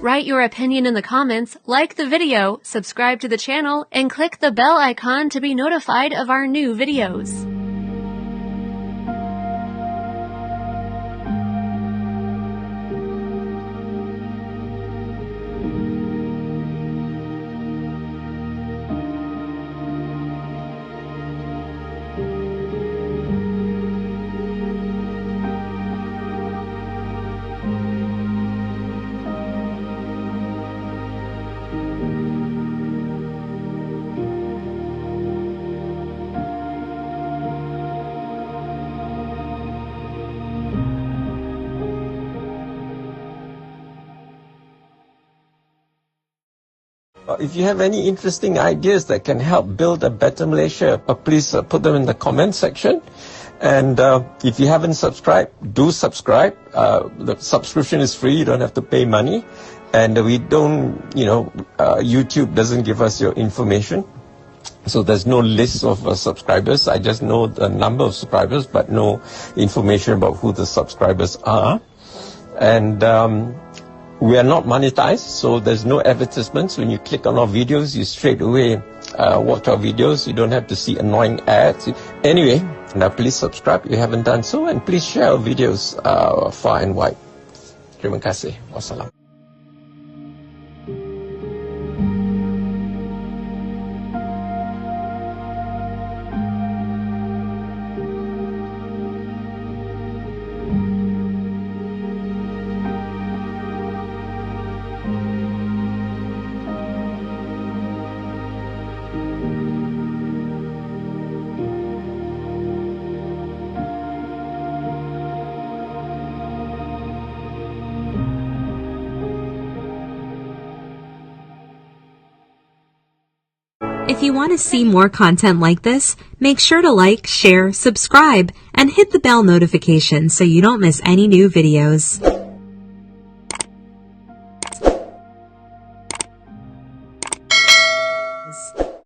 Write your opinion in the comments, like the video, subscribe to the channel, and click the bell icon to be notified of our new videos. If you have any interesting ideas that can help build a better Malaysia, please put them in the comment section. And if you haven't subscribed, do subscribe. The subscription is free. You don't have to pay money. And we don't, YouTube doesn't give us your information. So there's no list of subscribers. I just know the number of subscribers, but no information about who the subscribers are. And we are not monetized, so there's no advertisements. When you click on our videos, you straight away watch our videos. You don't have to see annoying ads. Anyway, now please subscribe if you haven't done so, and please share our videos far and wide. Terima kasih. Wassalam. If you want to see more content like this, make sure to like, share, subscribe, and hit the bell notification so you don't miss any new videos.